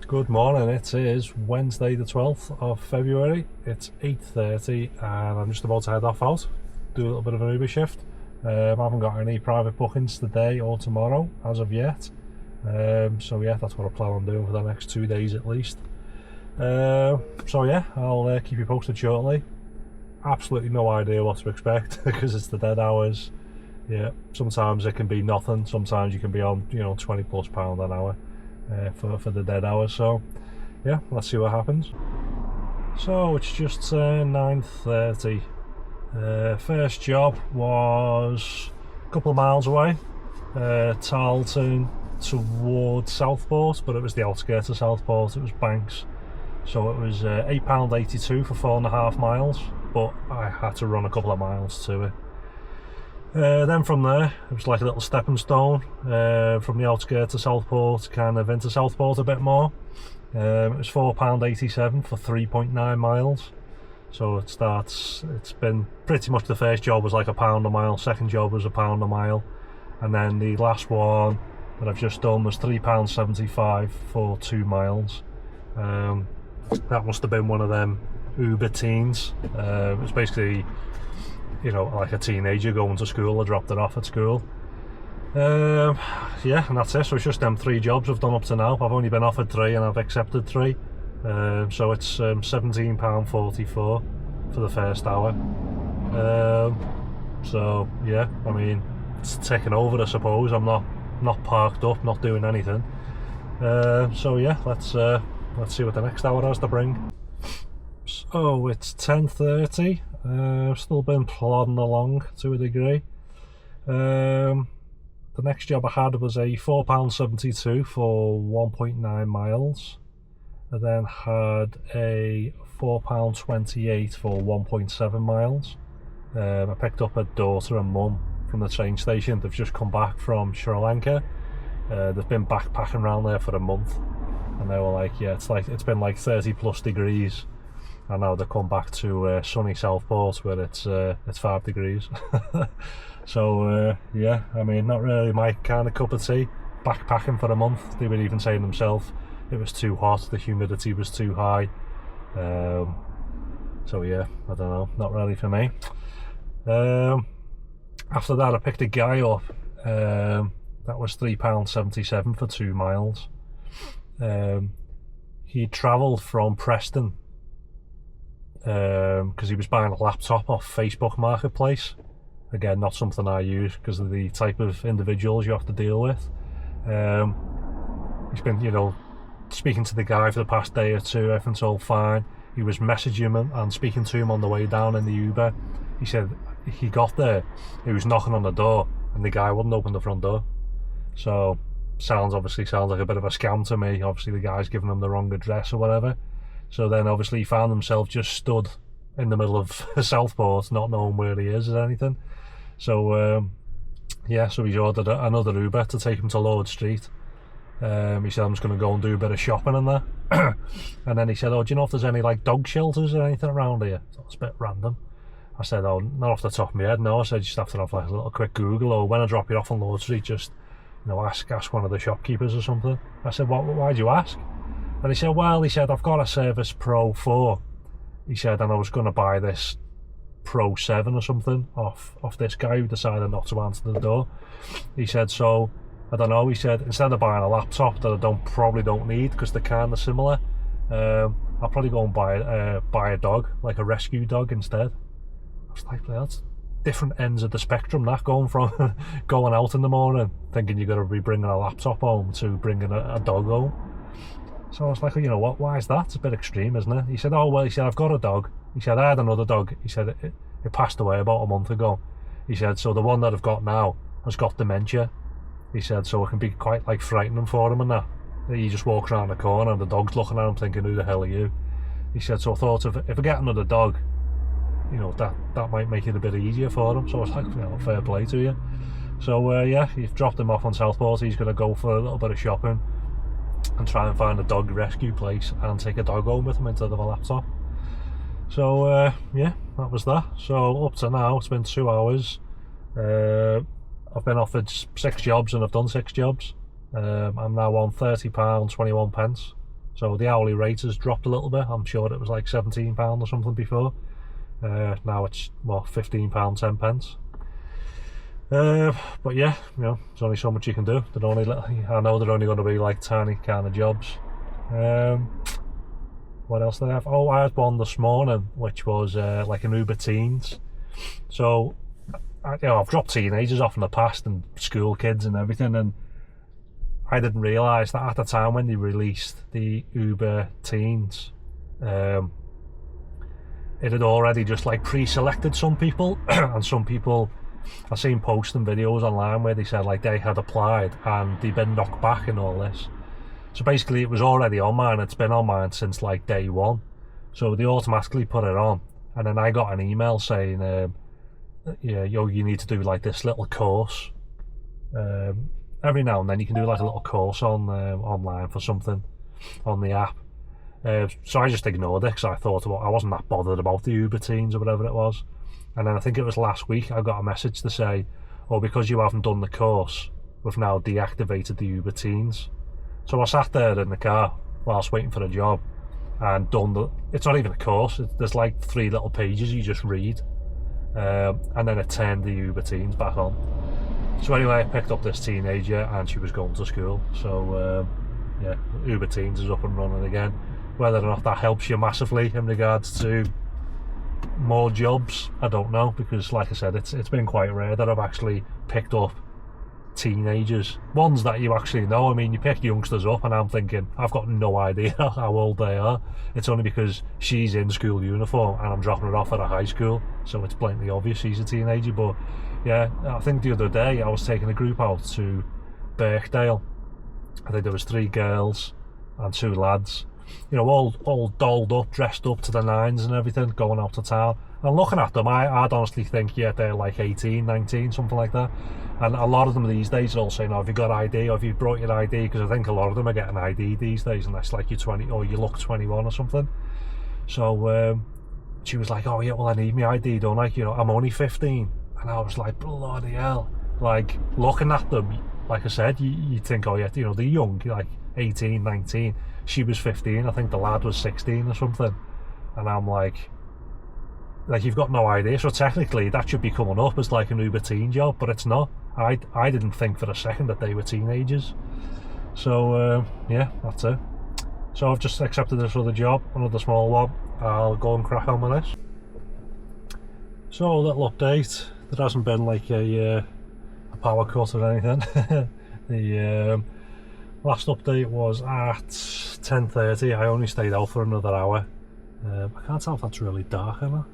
Good morning, it is Wednesday the 12th of February, it's 8:30 and I'm just about to head off out, do a little bit of an Uber shift. I haven't got any private bookings today or tomorrow as of yet, so yeah, that's what I plan on doing for the next 2 days at least. So yeah, I'll keep you posted shortly. Absolutely no idea what to expect because it's the dead hours. Yeah, sometimes it can be nothing, sometimes you can be on, £20+ an hour. For the dead hours, so yeah, let's see what happens. So it's just 9:30. First job was a couple of miles away, Tarleton towards Southport, but it was the outskirts of Southport, it was Banks, so it was £8.82 for 4.5 miles, but I had to run a couple of miles to it. Then from there, it was like a little stepping stone from the outskirts of Southport, kind of into Southport a bit more. It was £4.87 for 3.9 miles. So it's been pretty much the first job was like £1 a mile, second job was £1 a mile, and then the last one that I've just done was £3.75 for 2 miles. That must have been one of them Uber teens. It was basically, like a teenager going to school. I dropped it off at school. Yeah, and that's it. So it's just them 3 jobs I've done up to now. I've only been offered 3 and I've accepted 3. So it's £17.44 for the first hour. So yeah, I mean, it's taking over, I suppose. I'm not parked up, not doing anything. So yeah, let's see what the next hour has to bring. So it's 10:30. I've still been plodding along to a degree. The next job I had was a £4.72 for 1.9 miles. I then had a £4.28 for 1.7 miles. I picked up a daughter and mum from the train station. They've just come back from Sri Lanka. They've been backpacking around there for a month, and they were like, yeah, it's been like 30+ degrees. And now they come back to sunny Southport where it's 5 degrees. So yeah, I mean, not really my kind of cup of tea. Backpacking for a month, they were even saying themselves it was too hot, the humidity was too high. So yeah, I don't know, not really for me. After that I picked a guy up, that was £3.77 for 2 miles. He travelled from Preston because he was buying a laptop off Facebook Marketplace. Again, not something I use because of the type of individuals you have to deal with. He's been, speaking to the guy for the past day or two, everything's all fine. He was messaging him and speaking to him on the way down in the Uber. He said he got there, he was knocking on the door and the guy wouldn't open the front door. So, sounds like a bit of a scam to me. Obviously the guy's given him the wrong address or whatever. So then obviously he found himself just stood in the middle of Southport, not knowing where he is or anything. So yeah, so he's ordered another Uber to take him to Lord Street. He said, I'm just going to go and do a bit of shopping in there. And then he said, oh, do you know if there's any like dog shelters or anything around here? So it's a bit random. I said, oh, not off the top of my head, no. I said, just have to have like a little quick Google, or when I drop you off on Lord Street, just ask one of the shopkeepers or something. I said, why'd you ask? And he said, well, I've got a Service Pro 4. He said, and I was going to buy this Pro 7 or something off this guy who decided not to answer the door. He said, so, I don't know, he said, instead of buying a laptop that I probably don't need because they're kind of similar, I'll probably go and buy a dog, like a rescue dog instead. I was like, that's different ends of the spectrum, that, going from going out in the morning thinking you're going to be bringing a laptop home to bringing a dog home. So I was like, what, why is that? It's a bit extreme, isn't it? He said, oh, well, I've got a dog. He said, I had another dog. He said, it passed away about a month ago. He said, so the one that I've got now has got dementia. He said, so it can be quite like frightening for him and that. He just walks around the corner and the dog's looking at him thinking, who the hell are you? He said, so I thought if I get another dog, that might make it a bit easier for him. So I was like, fair play to you. So yeah, you've dropped him off on Southport. He's going to go for a little bit of shopping and try and find a dog rescue place and take a dog home with him instead of a laptop. So yeah, that was that. So up to now it's been 2 hours. I've been offered 6 jobs and I've done 6 jobs. I'm now on £30.21 So the hourly rate has dropped a little bit. I'm sure it was like £17 or something before. Now it's, what, £15, 10 pence. But yeah, you know, there's only so much you can do. I know they're only going to be like tiny kind of jobs. What else did I have? Oh, I had one this morning, which was like an Uber Teens. So, you know, I've dropped teenagers off in the past and school kids and everything, and I didn't realise that at the time when they released the Uber Teens, it had already just like pre-selected some people, and some people I've seen posting videos online where they said like they had applied and they'd been knocked back and all this. So basically it was already on mine. It's been on mine since like day one. So they automatically put it on, and then I got an email saying, yeah, you need to do like this little course. Every now and then you can do like a little course on online for something on the app. So I just ignored it because I thought I wasn't that bothered about the Uber Teens or whatever it was. And then I think it was last week I got a message to say, oh, because you haven't done the course, we've now deactivated the Uber Teens. So I sat there in the car whilst waiting for a job and it's not even a course, there's like 3 little pages you just read, and then it turned the Uber Teens back on. So anyway, I picked up this teenager and she was going to school. So yeah, Uber Teens is up and running again. Whether or not that helps you massively in regards to more jobs, I don't know, because like I said, it's been quite rare that I've actually picked up teenagers, ones that you actually know. I mean, you pick youngsters up and I'm thinking, I've got no idea how old they are. It's only because she's in school uniform and I'm dropping her off at a high school, so it's blatantly obvious she's a teenager. But yeah, I think the other day I was taking a group out to Birkdale. I think there was 3 girls and 2 lads, you know, all dolled up, dressed up to the nines and everything, going out to town. And looking at them, I'd honestly think, yeah, they're like 18, 19, something like that. And a lot of them these days are all saying, oh, have you got ID, or have you brought your ID? Because I think a lot of them are getting ID these days, and that's like you're 20, or you look 21 or something. So she was like, oh yeah, well I need my ID, don't I? You know, I'm only 15. And I was like, bloody hell. Like, looking at them, like I said, you think, oh yeah, you know, they're young, like 18, 19. She was 15, I think the lad was 16 or something. And I'm like, you've got no idea. So technically that should be coming up as like an Uber teen job, but it's not. I didn't think for a second that they were teenagers. So yeah, that's it. So I've just accepted this other job, another small one. I'll go and crack on with this. So a little update. There hasn't been like a power cut or anything. The last update was at 10:30. I only stayed out for another hour. I can't tell if that's really dark or not.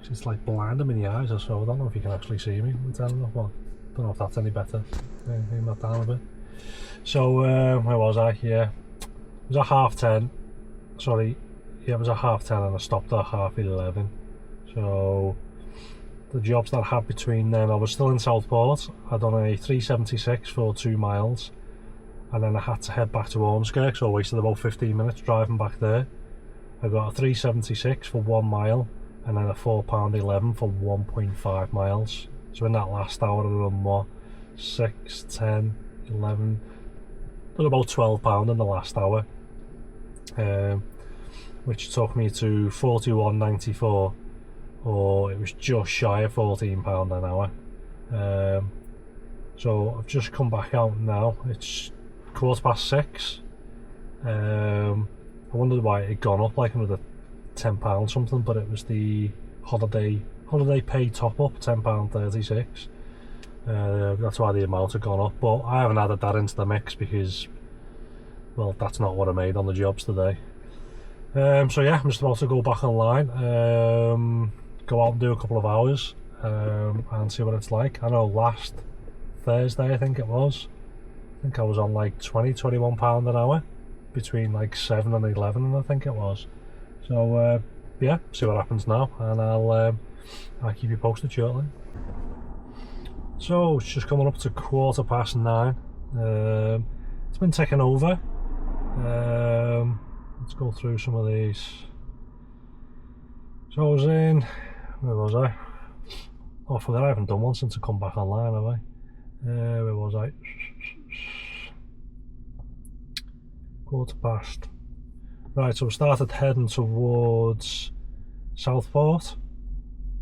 It's like blinding me in the eyes or so. I don't know if you can actually see me. I don't know if that's any better. Aim that down a bit. So where was I? Yeah, it was at 10:30. Sorry, yeah, it was at 10:30 and I stopped at 11:30. So the jobs that I had between then, I was still in Southport. I'd done a 376 for 2 miles, and then I had to head back to Ormskirk, so I wasted about 15 minutes driving back there. I got a 376 for 1 mile, and then a £4.11 for 1.5 miles. So in that last hour I done what? 6, 10, 11, done about £12 in the last hour, which took me to 41.94, or it was just shy of £14 an hour. So I've just come back out now. It's 6:15. I wondered why it had gone up like another £10 something, but it was the holiday pay top up, £10.36. That's why the amount had gone up, but I haven't added that into the mix because, well, that's not what I made on the jobs today. So yeah, I'm just about to go back online, go out and do a couple of hours, and see what it's like. I know last Thursday, I think it was, I was on like £21 an hour between like 7 and 11, and I think it was. So yeah, see what happens now, and I'll keep you posted shortly. So it's just coming up to 9:15. It's been taken over. Let's go through some of these. So I was in, where was I? Oh, I forgot I haven't done one since I come back online, have I? Where was I? 9:15. Right, so we started heading towards Southport,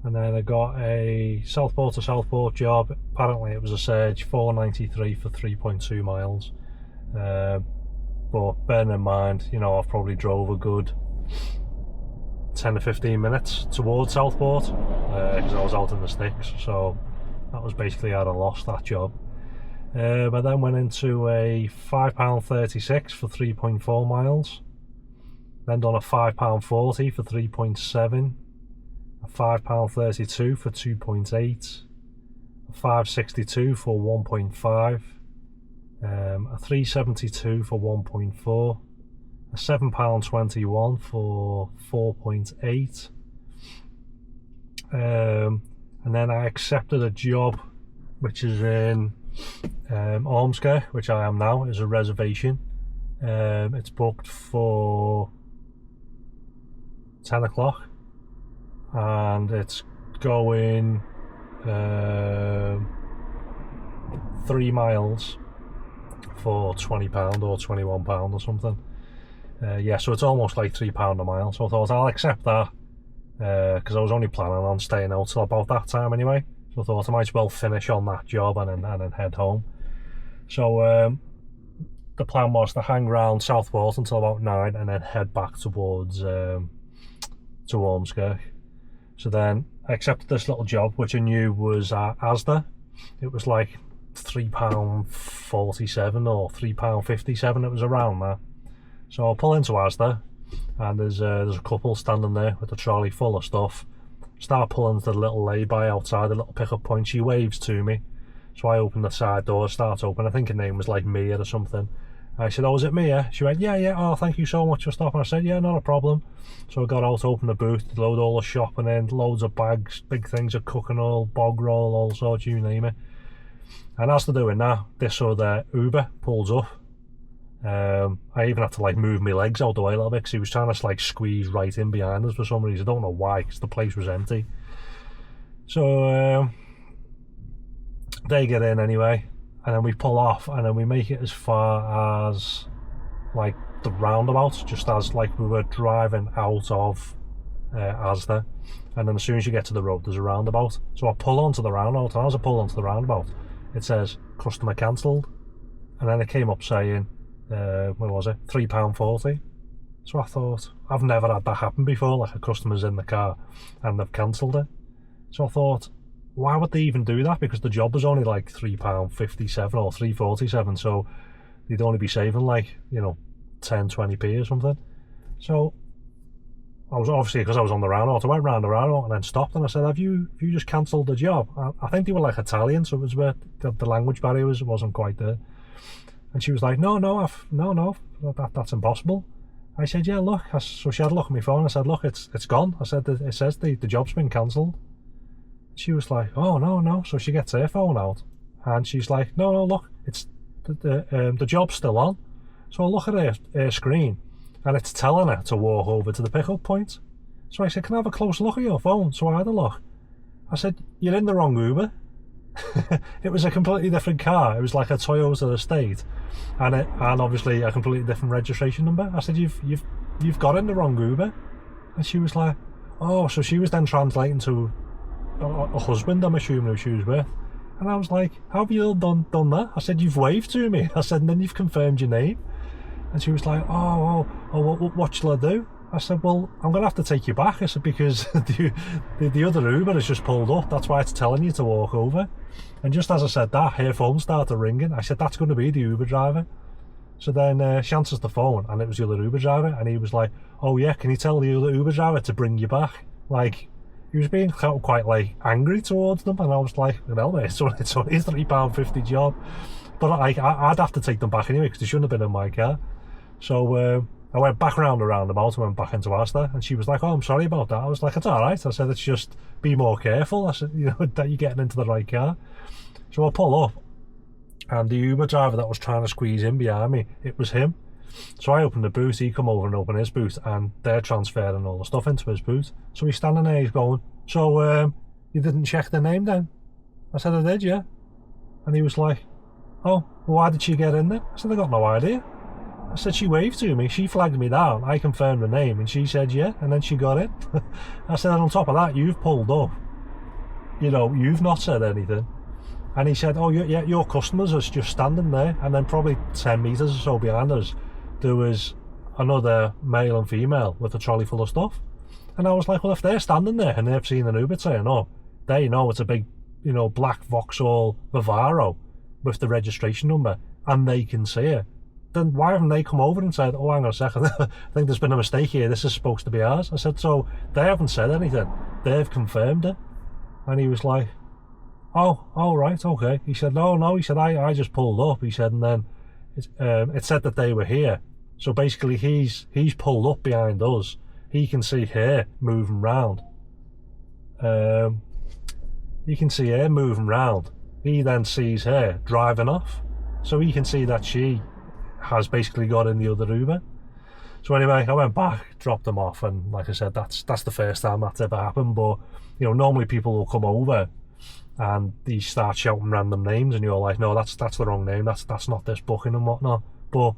and then I got a Southport to Southport job. Apparently it was a surge, 493 for 3.2 miles. But bearing in mind, you know, I've probably drove a good 10 to 15 minutes towards Southport because I was out in the sticks, so that was basically how I lost that job. I then went into a £5.36 for 3.4 miles, then done a £5.40 for 3.7, a £5.32 for 2.8, a £5.62 for 1.5, a £3.72 for 1.4, a £7.21 for 4.8, and then I accepted a job which is in Ormskirk, which I am now, as a reservation. It's booked for 10 o'clock and it's going 3 miles for £20 or £21 or something. Yeah, so it's almost like £3 a mile, so I thought I'll accept that because I was only planning on staying out till about that time anyway, so I thought I might as well finish on that job and then head home. So the plan was to hang around Southport until about 9 and then head back towards to Ormskirk. So then I accepted this little job which I knew was at Asda. It was like £3.47 or £3.57, it was around that. So I'll pull into Asda and there's a couple standing there with a trolley full of stuff. Start pulling to the little lay-by outside the little pickup point. She waves to me, so I open the side door, start open. I think her name was like Mia or something. I said, "Oh, is it Mia?" She went, yeah, oh, thank you so much for stopping. I said, yeah, not a problem. So I got out, opened the booth, load all the shopping in, loads of bags, big things of cooking oil, bog roll, all sorts, you name it. And as they're doing that, this other Uber pulls up. I even had to like move my legs out the way a little bit because he was trying to like squeeze right in behind us for some reason. I don't know why, because the place was empty. So they get in anyway, and then we pull off, and then we make it as far as like the roundabout, just as like we were driving out of Asda, and then as soon as you get to the road there's a roundabout. So I pull onto the roundabout, and as I pull onto the roundabout it says customer cancelled, and then it came up saying what was it, £3.40. So I thought, I've never had that happen before, like a customer's in the car and they've cancelled it. So I thought, why would they even do that? Because the job was only like £3.57 or £3.47, so they'd only be saving like, you know, 10-20p or something. So I was, obviously because I was on the roundabout, I went round the roundabout and then stopped, and I said, have you just cancelled the job? I think they were like Italian, so it was where the language barrier wasn't quite there. And she was like, no, that's impossible. I said, yeah, look. So she had a look at my phone. I said, look, it's gone. I said, it says the job's been cancelled. She was like, oh, no. So she gets her phone out and she's like, no, look, it's the job's still on. So I look at her screen and it's telling her to walk over to the pickup point. So I said, can I have a close look at your phone? So I had a look. I said, you're in the wrong Uber. It was a completely different car. It was like a Toyota Estate, and obviously a completely different registration number. I said, you've got in the wrong Uber. And she was like, oh, so she was then translating to a husband, I'm assuming, who she was with. And I was like, how have you done that? I said, you've waved to me. I said, and then you've confirmed your name. And she was like, oh, what shall I do? I said, well, I'm going to have to take you back. I said, because the other Uber has just pulled up. That's why it's telling you to walk over. And just as I said that, her phone started ringing. I said, that's going to be the Uber driver. So then she answers the phone, and it was the other Uber driver. And he was like, oh yeah, can you tell the other Uber driver to bring you back? Like, he was being quite like angry towards them. And I was like, well, mate, it's only a £3.50 job. But I'd have to take them back anyway, because they shouldn't have been in my car. So I went back around the roundabout and went back into Asda, and she was like, oh, I'm sorry about that. I was like, it's alright. I said, it's just, be more careful. I said, you know, that you're getting into the right car. So I pull up, and the Uber driver that was trying to squeeze in behind me, it was him. So I opened the boot, he come over and opened his boot, and they're transferring all the stuff into his boot. So he's standing there, he's going, so you didn't check the name then? I said, I did, yeah. And he was like, oh, well, why did she get in there? I said, I got no idea. I said, she waved to me, she flagged me down, I confirmed the name, and she said yeah, and then she got in. I said, and on top of that, you've pulled up, you know, you've not said anything. And he said, oh yeah, your customers are just standing there. And then probably 10 metres or so behind us, there was another male and female with a trolley full of stuff. And I was like, well, if they're standing there and they've seen an Uber turn up, they know it's a big, you know, black Vauxhall Vivaro with the registration number, and they can see it. Then why haven't they come over and said, oh, hang on a second, I think there's been a mistake here, this is supposed to be ours? I said, so they haven't said anything, they've confirmed it. And he was like, oh, right, okay. He said, no, he said, I just pulled up. He said, and then it said that they were here. So basically he's pulled up behind us. He can see her moving round. He can see her moving round. He then sees her driving off. So he can see that she has basically got in the other Uber. So anyway, I went back, dropped them off, and like I said, that's the first time that's ever happened. But you know, normally people will come over and they start shouting random names, and you're like, no, that's the wrong name, that's not this booking and whatnot. But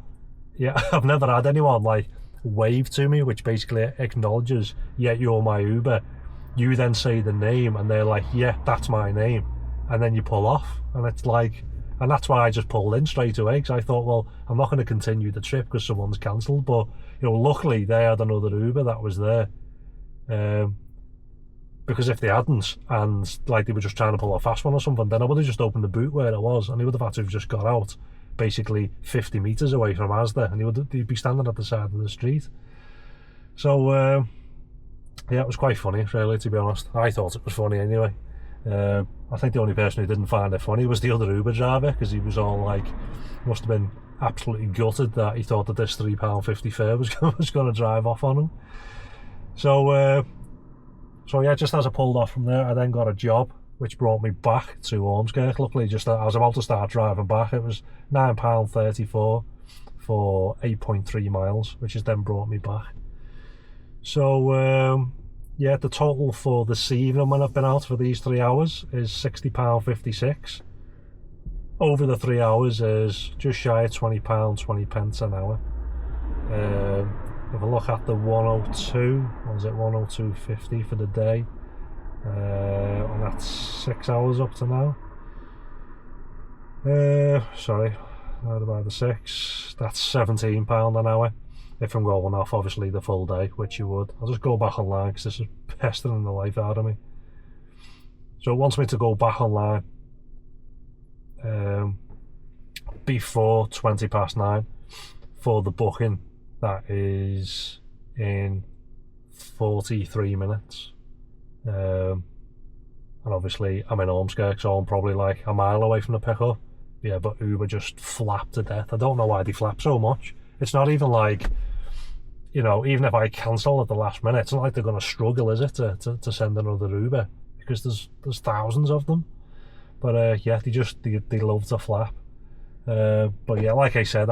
yeah, I've never had anyone like wave to me, which basically acknowledges, yeah, you're my Uber. You then say the name and they're like, yeah, that's my name, and then you pull off. And it's like, and that's why I just pulled in straight away, because I thought, well, I'm not going to continue the trip because someone's cancelled. But you know, luckily they had another Uber that was there, because if they hadn't, and like they were just trying to pull a fast one or something, then I would have just opened the boot where it was, and he would have had to have just got out basically 50 metres away from Asda, and he'd be standing at the side of the street. So yeah, it was quite funny, really, to be honest. I thought it was funny anyway. I think the only person who didn't find it funny was the other Uber driver, because he was all like, must have been absolutely gutted that he thought that this £3.50 fare was going to drive off on him. So yeah, just as I pulled off from there, I then got a job which brought me back to Ormskirk. Luckily, just as I was about to start driving back, it was £9.34 for 8.3 miles, which has then brought me back. So yeah, the total for this evening when I've been out for these 3 hours is £60.56. Over the 3 hours is just shy of £20.20 an hour. If I look at the 102, what was it, 102.50 for the day, and that's 6 hours up to now. Sorry, divided by the 6, that's £17 an hour. If I'm going off, obviously, the full day, which you would. I'll just go back online because this is pestering the life out of me. So it wants me to go back online before 9:20 for the booking that is in 43 minutes. And obviously I'm in Ormskirk, so I'm probably like a mile away from the pickup. Yeah, but Uber just flapped to death. I don't know why they flap so much. It's not even like, you know, even if I cancel at the last minute, it's not like they're going to struggle, is it, to send another Uber, because there's thousands of them. But yeah, they love to flap. But yeah, like I said,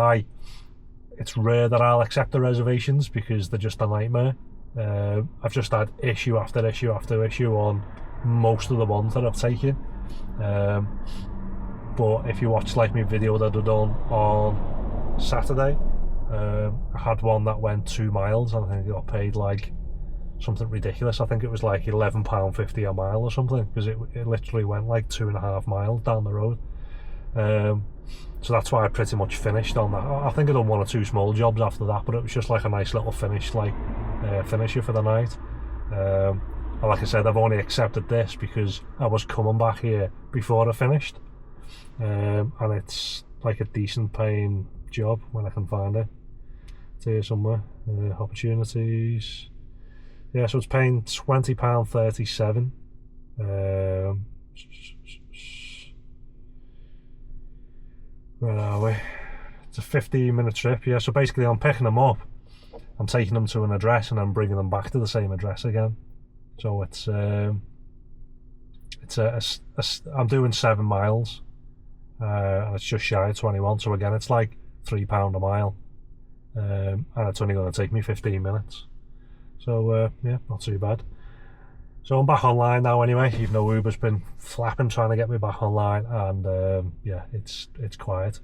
it's rare that I'll accept the reservations because they're just a nightmare. I've just had issue after issue after issue on most of the ones that I've taken. But if you watch like my video that I done on Saturday, I had one that went 2 miles, and I think I got paid like something ridiculous. I think it was like £11.50 a mile or something, because it literally went like 2.5 miles down the road. So that's why I pretty much finished on that. I think I done 1 or 2 small jobs after that, but it was just like a nice little finish, like finisher for the night. And like I said, I've only accepted this because I was coming back here before I finished, and it's like a decent paying job when I can find it. It's here somewhere. Opportunities. Yeah, so it's paying £20.37. Where are we? It's a 15-minute trip. Yeah, so basically I'm picking them up, I'm taking them to an address, and I'm bringing them back to the same address again. So I'm doing 7 miles, and it's just shy of 21. So again, it's like £3 a mile, and it's only going to take me 15 minutes. So yeah, not too bad. So I'm back online now anyway, even though Uber's been flapping trying to get me back online, and yeah, it's quiet.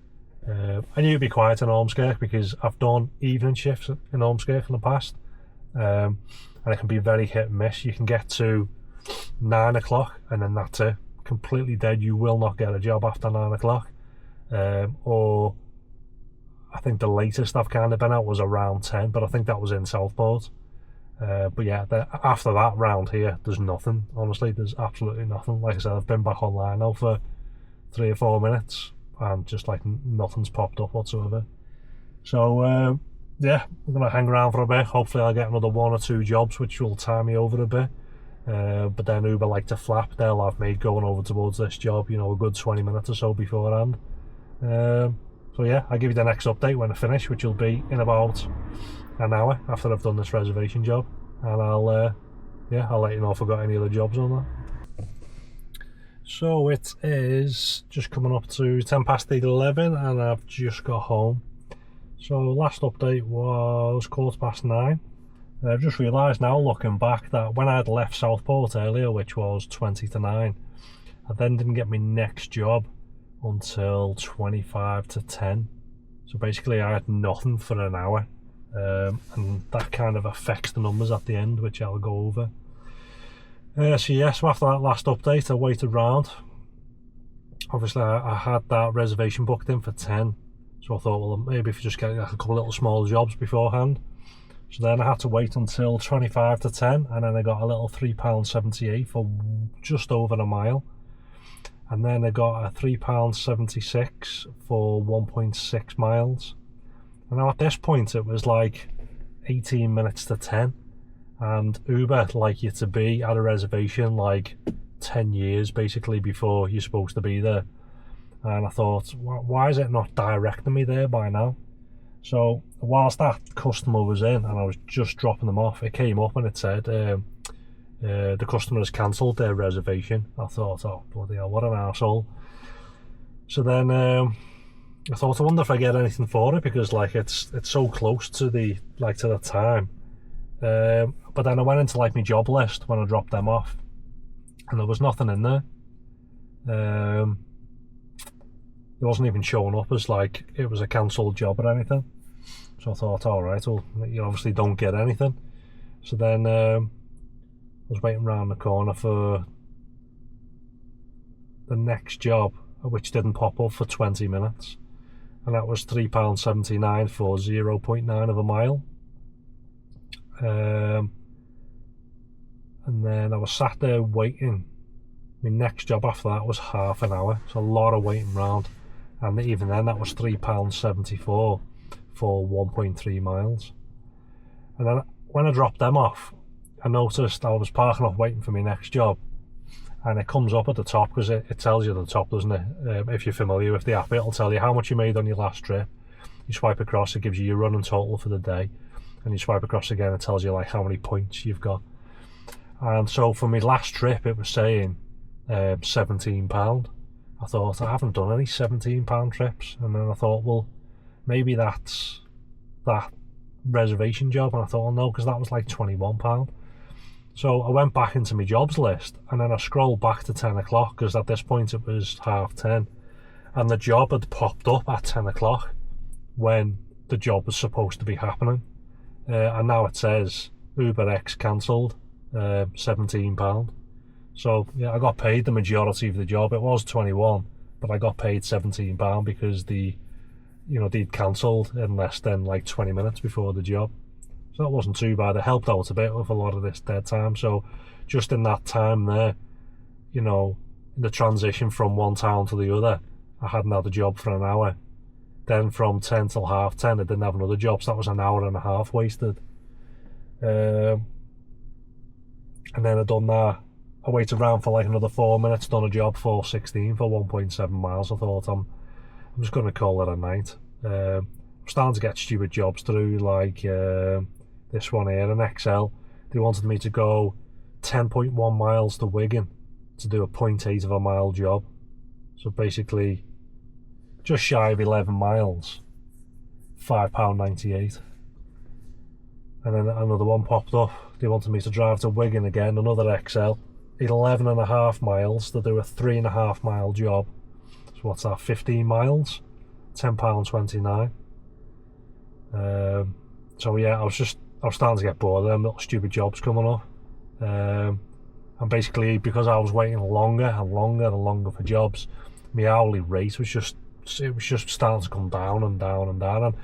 I knew it'd be quiet in Ormskirk because I've done evening shifts in Ormskirk in the past, and it can be very hit and miss. You can get to 9 o'clock and then that's it, completely dead. You will not get a job after 9 o'clock, or I think the latest I've kind of been out was around 10, but I think that was in Southport. But yeah, after that round here, there's nothing. Honestly, there's absolutely nothing. Like I said, I've been back online now for 3 or 4 minutes and just like nothing's popped up whatsoever. So yeah, I'm gonna hang around for a bit. Hopefully I'll get another 1 or 2 jobs which will tie me over a bit. But then Uber like to flap. They'll have me going over towards this job, you know, a good 20 minutes or so beforehand. So yeah, I'll give you the next update when I finish, which will be in about an hour after I've done this reservation job, and I'll let you know if I've got any other jobs on that. So it is just coming up to 11 and I've just got home. So last update was 9:15. I've just realised now, looking back, that when I had left Southport earlier, which was 20 to 9, I then didn't get my next job until 25 to 10. So basically I had nothing for an hour, and that kind of affects the numbers at the end, which I'll go over. So after that last update I waited round. Obviously I had that reservation booked in for 10, so I thought, well, maybe if you just get like a couple little small jobs beforehand. So then I had to wait until 25 to 10, and then I got a little £3.78 for just over a mile. And then I got a £3.76 for 1.6 miles. And now at this point it was like 18 minutes to 10, and Uber like you to be at a reservation like 10 years basically before you're supposed to be there. And I thought, why is it not directing me there by now? So whilst that customer was in and I was just dropping them off, it came up and it said the customer has cancelled their reservation. I thought, oh bloody hell, what an arsehole. So then I thought, I wonder if I get anything for it, because like it's so close to the time. But then I went into like my job list when I dropped them off, and there was nothing in there. It wasn't even showing up as like it was a cancelled job or anything. So I thought, alright, well, you obviously don't get anything. So then I was waiting around the corner for the next job, which didn't pop up for 20 minutes. And that was £3.79 for 0.9 of a mile. And then I was sat there waiting. My next job after that was half an hour, so a lot of waiting round. And even then that was £3.74 for 1.3 miles. And then when I dropped them off, I noticed I was parking up waiting for my next job, and it comes up at the top, because it tells you at the top, doesn't it? If you're familiar with the app, it'll tell you how much you made on your last trip. You swipe across, it gives you your running total for the day, and you swipe across again, it tells you like how many points you've got. And so for my last trip it was saying £17. I thought, I haven't done any £17 trips. And then I thought, well, maybe that's that reservation job. And I thought, well, no, because that was like £21. So I went back into my jobs list, and then I scrolled back to 10 o'clock, because at this point it was 10:30, and the job had popped up at 10 o'clock when the job was supposed to be happening. And now it says UberX cancelled, £17. So yeah, I got paid the majority of the job. It was 21, but I got paid £17 because they'd cancelled in less than like 20 minutes before the job. So that wasn't too bad. It helped out a bit with a lot of this dead time. So just in that time there, in the transition from one town to the other, I hadn't had a job for an hour. Then from 10 till 10:30, I didn't have another job, so that was an hour and a half wasted. And then I'd done that. I waited around for like another 4 minutes, done a job 4:16 for 1.7 miles. I thought, I'm just going to call it a night. I'm starting to get stupid jobs through, like this one here in XL. They wanted me to go 10.1 miles to Wigan to do a 0.8 of a mile job. So basically, just shy of 11 miles, £5.98. And then another one popped up. They wanted me to drive to Wigan again, another XL, 11.5 miles to do a 3.5 mile job. So what's that, 15 miles? £10.29. So yeah, I was starting to get bored of them little stupid jobs coming up. And basically, because I was waiting longer and longer and longer for jobs, my hourly rate was just starting to come down and down and down. And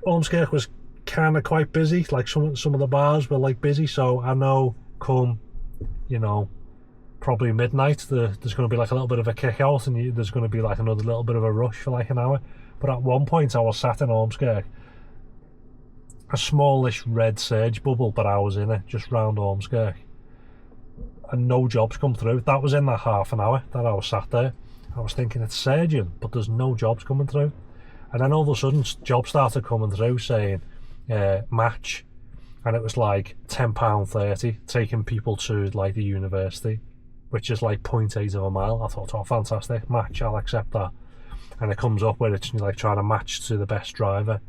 Ormskirk was kind of quite busy. Like some of the bars were like busy. So I know come, probably midnight, there's going to be like a little bit of a kick out, and there's going to be like another little bit of a rush for like an hour. But at one point, I was sat in Ormskirk, a smallish red surge bubble, but I was in it, just round Ormskirk, and no jobs come through. That was in that half an hour that I was sat there. I was thinking, it's surging, but there's no jobs coming through. And then all of a sudden, jobs started coming through saying match, and it was like £10.30, taking people to like the university, which is like 0.8 of a mile. I thought, oh, fantastic, match, I'll accept that. And it comes up where it's like trying to match to the best driver.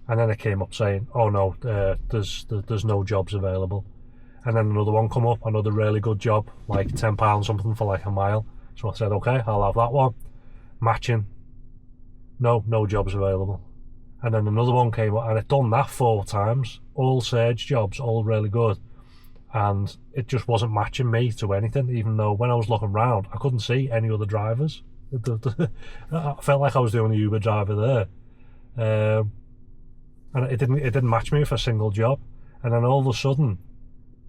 And then it came up saying, oh no, there's no jobs available. And then another one come up, another really good job, like £10 something for like a mile. So I said, okay, I'll have that one. Matching, no jobs available. And then another one came up, and it done that 4 times, all surge jobs, all really good. And it just wasn't matching me to anything, even though when I was looking around, I couldn't see any other drivers. I felt like I was the only Uber driver there. And it didn't match me for a single job. And then all of a sudden,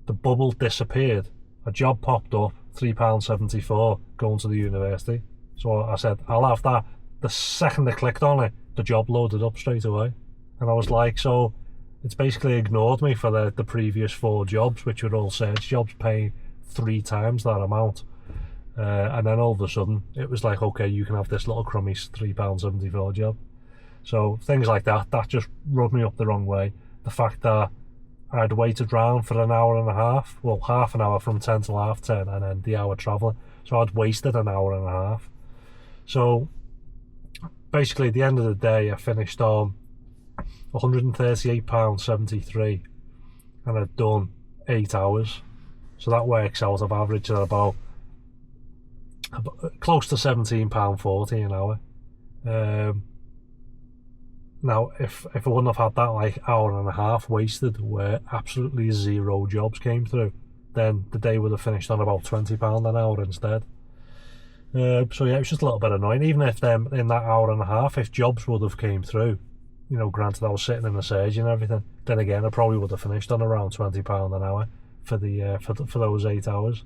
the bubble disappeared. A job popped up, £3.74, going to the university. So I said, I'll have that. The second I clicked on it, the job loaded up straight away. And I was like, so it's basically ignored me for the previous 4 jobs, which were all surge jobs, paying 3 times that amount. And then all of a sudden, it was like, okay, you can have this little crummy £3.74 job. So things like that just rubbed me up the wrong way. The fact that I'd waited round for an hour and a half, well, half an hour from 10 till half 10, and then the hour travelling. So I'd wasted an hour and a half. So basically, at the end of the day, I finished on £138.73, and I'd done 8 hours. So that works out, I've averaged at about close to £17.40 an hour. Now, if I wouldn't have had that like hour and a half wasted where absolutely 0 jobs came through, then the day would have finished on about £20 an hour instead. So yeah, it was just a little bit annoying. Even if in that hour and a half, if jobs would have came through, granted I was sitting in the surge and everything, then again I probably would have finished on around £20 an hour for those 8 hours.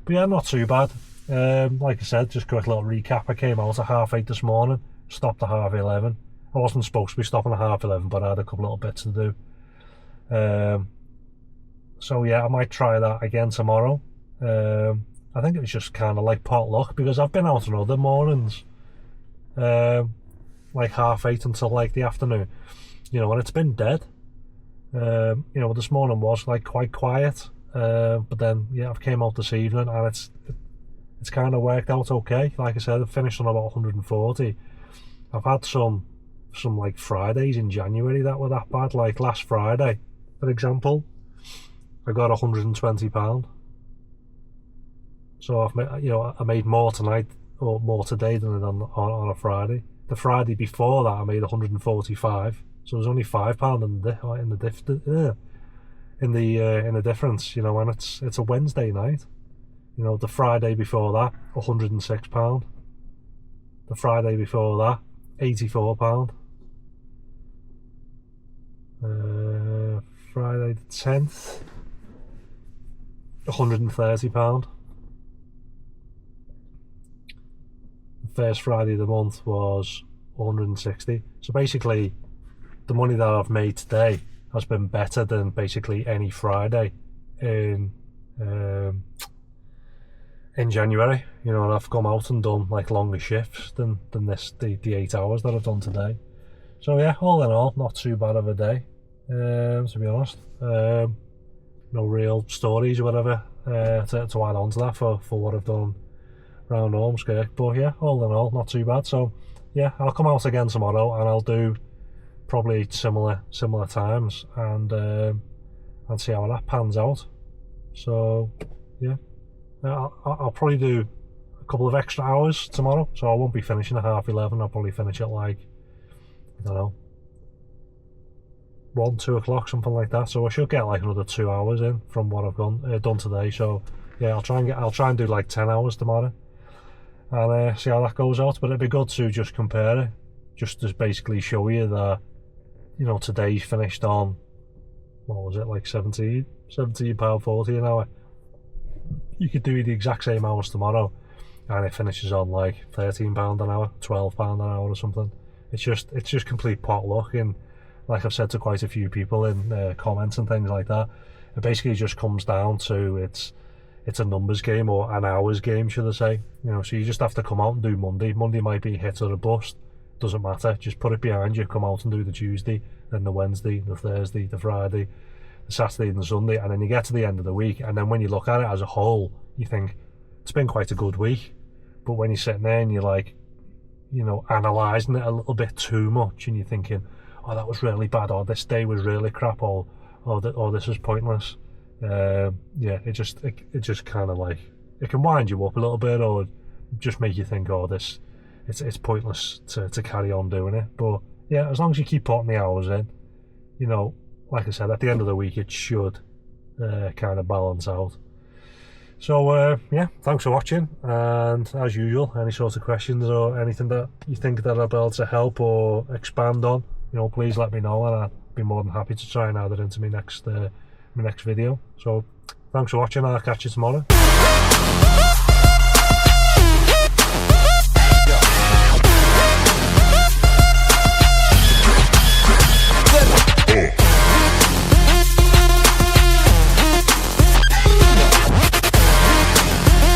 But yeah, not too bad. Like I said, just quick little recap. I came out at 8:30 this morning, stopped at 11:30. I wasn't supposed to be stopping at 11:30, but I had a couple little bits to do. So yeah, I might try that again tomorrow. I think it was just kind of like pot luck, because I've been out on other mornings, like 8:30 until like the afternoon, and it's been dead. This morning was like quite quiet, but then yeah, I've came out this evening and it's kind of worked out okay. Like I said, I've finished on about 140. I've had some like Fridays in January that were that bad. Like last Friday, for example, I got £120. So I made more tonight or more today than I did on a Friday. The Friday before that, I made 145. So there's only £5 in the difference. And it's a Wednesday night. The Friday before that, £106. The Friday before that, £84. Friday the 10th, £130. The first Friday of the month was 160. So basically, the money that I've made today has been better than basically any Friday in January. And I've come out and done like longer shifts than the 8 hours that I've done today. So yeah, all in all, not too bad of a day, to be honest. No real stories or whatever to add on to that for what I've done around Ormskirk. But yeah, all in all, not too bad. So yeah, I'll come out again tomorrow and I'll do probably similar times and see how that pans out. So yeah, I'll probably do a couple of extra hours tomorrow, so I won't be finishing at 11:30. I'll probably finish at like I don't know, 1, 2 o'clock, something like that. So I should get like another 2 hours in from what I've done today. So yeah, I'll try and do like 10 hours tomorrow, and see how that goes out. But it'd be good to just compare it, just to basically show you that, you know, today's finished on, what was it, like £17.40 an hour. You could do the exact same hours tomorrow and it finishes on like £13 an hour, £12 an hour or something. It's just complete pot luck. And like I've said to quite a few people in comments and things like that, it basically just comes down to it's a numbers game, or an hours game, should I say. You know, so you just have to come out and do Monday. Monday might be a hit or a bust, doesn't matter, just put it behind you, come out and do the Tuesday, then the Wednesday, the Thursday, the Friday, the Saturday and the Sunday, and then you get to the end of the week, and then when you look at it as a whole, you think it's been quite a good week. But when you're sitting there and you're like, you know, analysing it a little bit too much, and you're thinking, oh, that was really bad, or this day was really crap, or this was pointless. Yeah, it just kind of like, it can wind you up a little bit, or just make you think, oh, it's pointless to carry on doing it. But yeah, as long as you keep putting the hours in, you know, like I said, at the end of the week it should kind of balance out. So yeah, thanks for watching, and as usual, any sort of questions or anything that you think that I'll be able to help or expand on, you know, please let me know, and I'd be more than happy to try and add it into my next video. So thanks for watching, I'll catch you tomorrow.